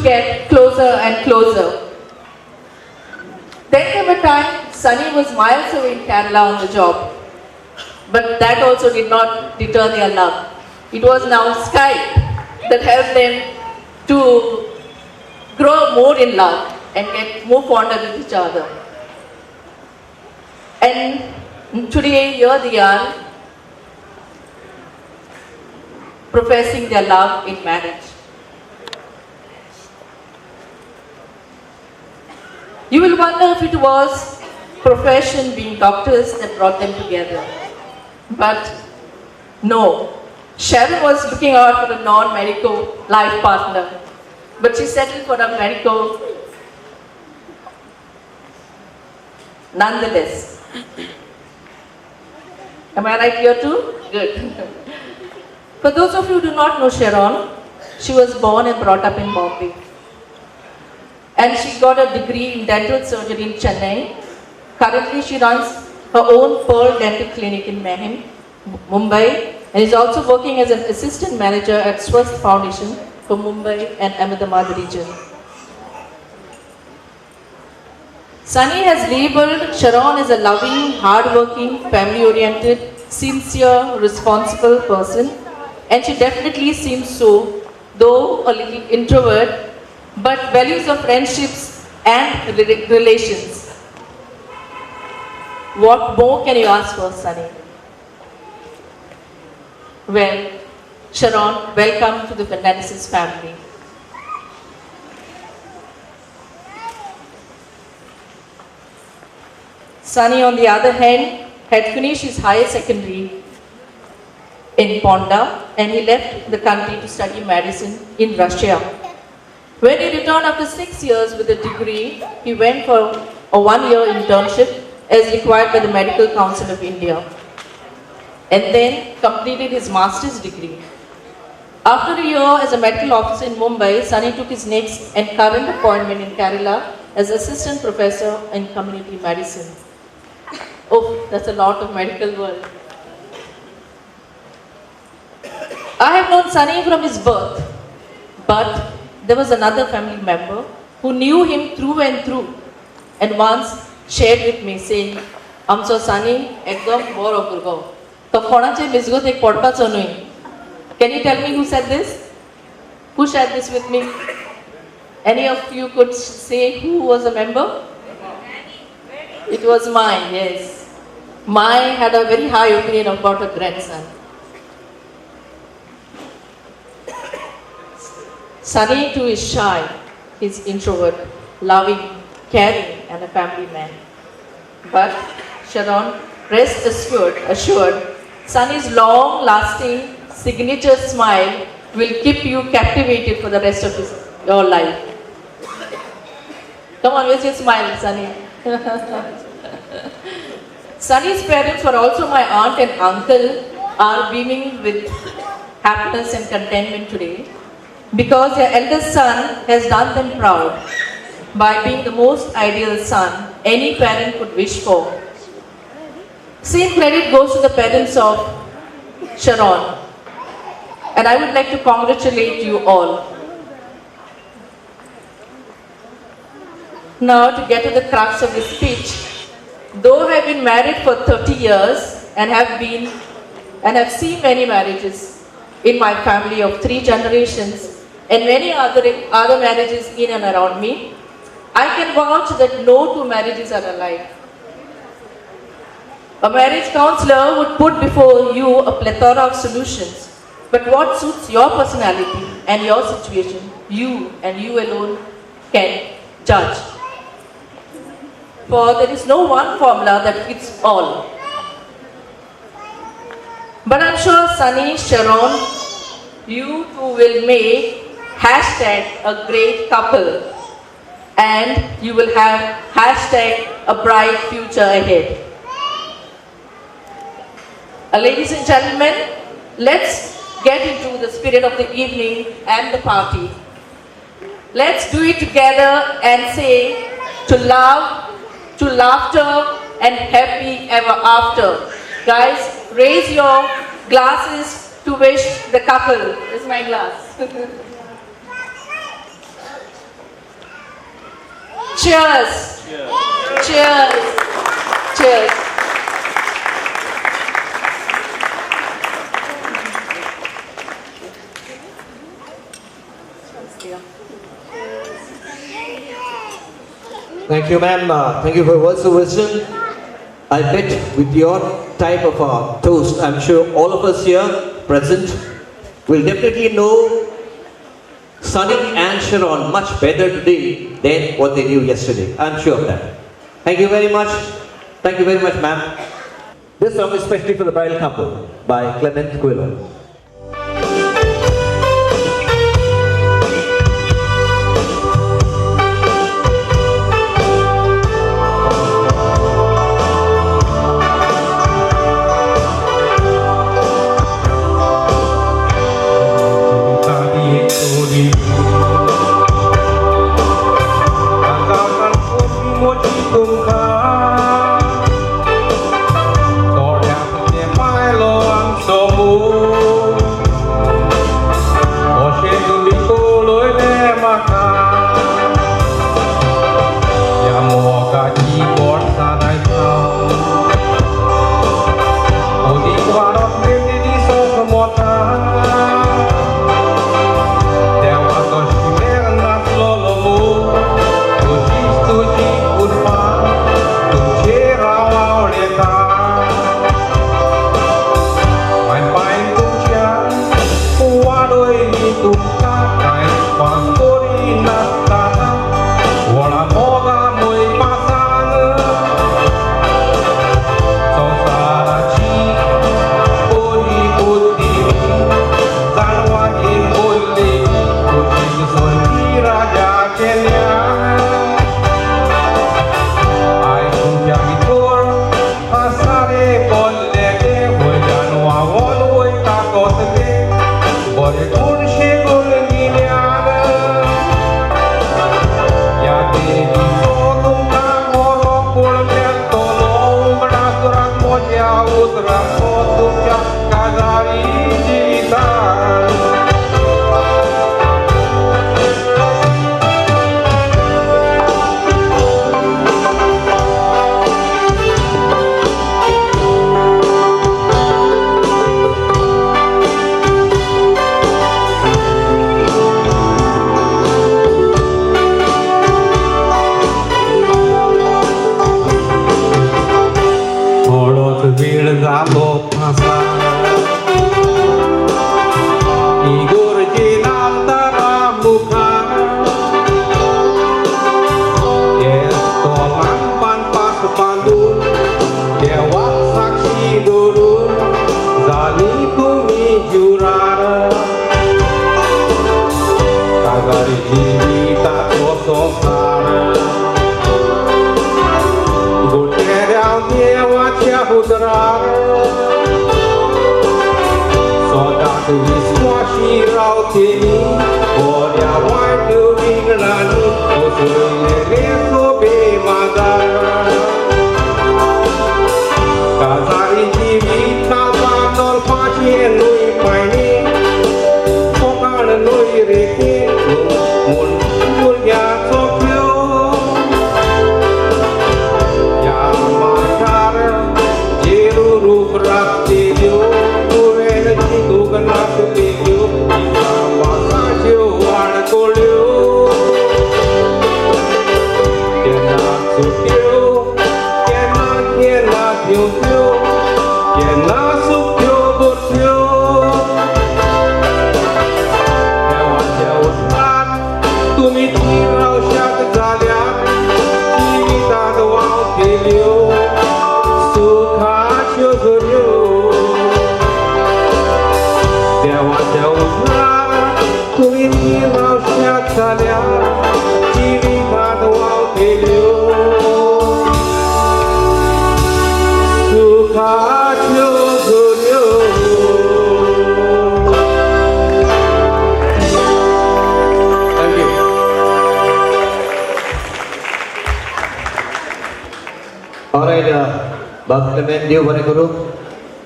get closer and closer. There came a time Sunny was miles away in Kerala on the job. But that also did not deter their love. It was now Skype that helped them to grow more in love and get more fonder with each other. And today, here they are, professing their love in marriage. You will wonder if it was profession being doctors that brought them together. But no, Sharon was looking out for a non-medical life partner, but she settled for a medical nonetheless. Am I right here too? Good. For those of you who do not know Sharon, she was born and brought up in Bombay. And she got a degree in dental surgery in Chennai. Currently, she runs her own Pearl Dental Clinic in Mahim, Mumbai, and is also working as an assistant manager at Swasth Foundation for Mumbai and Ahmedabad region. Sunny has labeled Sharon as a loving, hard-working, family-oriented, sincere, responsible person, and she definitely seems so, though a little introvert, but values of friendships and relations. What more can you ask for, Sunny? Well, Sharon, welcome to the Fernandez family. Sunny, on the other hand, had finished his higher secondary in Ponda and he left the country to study medicine in Russia. When he returned after 6 years with a degree, he went for a 1-year internship as required by the Medical Council of India and then completed his master's degree. After a year as a medical officer in Mumbai, Sunny took his next and current appointment in Kerala as assistant professor in community medicine. Oh, that's a lot of medical work. I have known Sunny from his birth, but there was another family member who knew him through and through and once shared with me saying, "Amso Sunny, ekdom bor okurgo." To konache misgo tek podpa chanui. Can you tell me who said this? Who shared this with me? Any of you could say who was a member? It was mine, yes. Mine had a very high opinion about her grandson. Sunny too is shy, he's introvert, loving, caring and a family man. But Sharon, rest assured, Sunny's long-lasting signature smile will keep you captivated for the rest of your life. Come on, where's your smile, Sunny? Sunny's parents were also my aunt and uncle are beaming with happiness and contentment today because their eldest son has done them proud by being the most ideal son any parent could wish for. Same credit goes to the parents of Sharon, and I would like to congratulate you all. Now to get to the crux of this speech, though I have been married for 30 years and have seen many marriages in my family of 3 generations and many other marriages in and around me, I can vouch that no 2 marriages are alike. A marriage counselor would put before you a plethora of solutions, but what suits your personality and your situation, you and you alone can judge. For there is no one formula that fits all. But I'm sure Sunny, Sharon, you two will make #a great couple and you will have #a bright future ahead. Ladies and gentlemen, let's get into the spirit of the evening and the party. Let's do it together and say, to love, to laughter and happy ever after. Guys, raise your glasses to wish the couple. This is my glass. Cheers. Cheers. Cheers. Thank you, ma'am. Thank you for your words of wisdom. I bet with your type of toast, I'm sure all of us here present will definitely know Sunny and Sharon much better today than what they knew yesterday. I'm sure of that. Thank you very much. Thank you very much, ma'am. This song is especially for the bridal couple by Clement Quillo.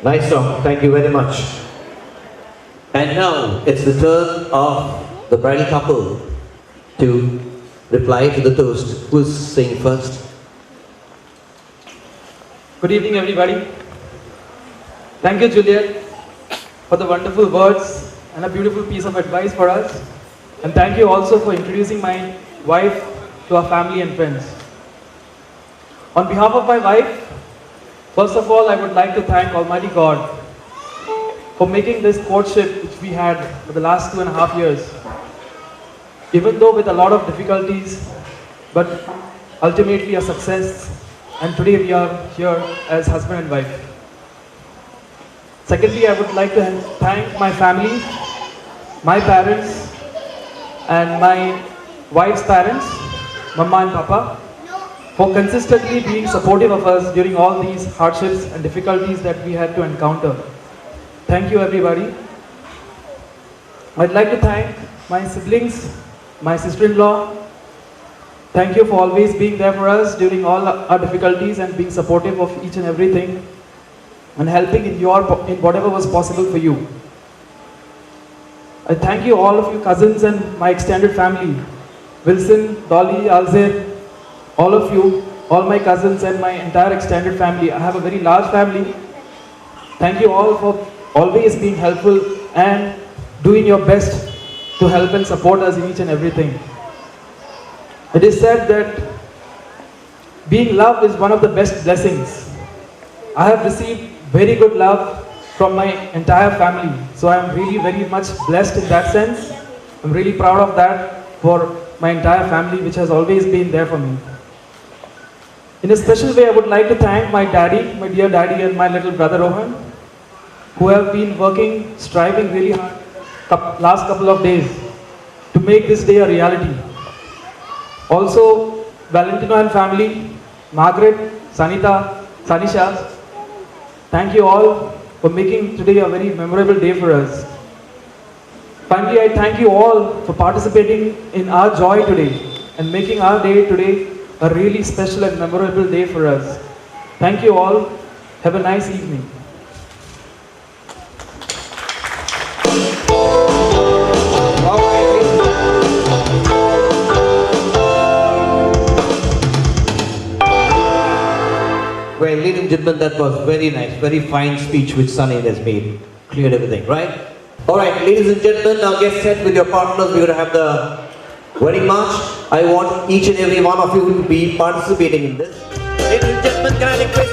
Nice song, thank you very much. And now it's the turn of the bridal couple to reply to the toast. Who is saying first? Good evening, everybody. Thank you, Juliet, for the wonderful words and a beautiful piece of advice for us. And thank you also for introducing my wife to our family and friends. On behalf of my wife, first of all, I would like to thank Almighty God for making this courtship which we had for the last 2.5 years. Even though with a lot of difficulties, but ultimately a success, and today we are here as husband and wife. Secondly, I would like to thank my family, my parents, and my wife's parents, Mama and Papa, for consistently being supportive of us during all these hardships and difficulties that we had to encounter. Thank you, everybody. I'd like to thank my siblings, my sister-in-law. Thank you for always being there for us during all our difficulties and being supportive of each and everything and helping in whatever was possible for you. I thank you, all of you cousins and my extended family, Wilson, Dolly, Alzir, all of you, all my cousins and my entire extended family. I have a very large family. Thank you all for always being helpful and doing your best to help and support us in each and everything. It is said that being loved is one of the best blessings. I have received very good love from my entire family. So I am really very much blessed in that sense. I'm really proud of that for my entire family, which has always been there for me. In a special way, I would like to thank my daddy, my dear daddy, and my little brother Rohan, who have been working, striving really hard last couple of days to make this day a reality. Also, Valentino and family, Margaret, Sanita, Sanisha, thank you all for making today a very memorable day for us. Finally, I thank you all for participating in our joy today and making our day today a really special and memorable day for us. Thank you all. Have a nice evening. Well, ladies and gentlemen, that was very nice, very fine speech which Sunny has made. Cleared everything, right? Alright, ladies and gentlemen, now get set with your partners. We're going to have the wedding march. I want each and every one of you to be participating in this. Ladies and gentlemen, can I request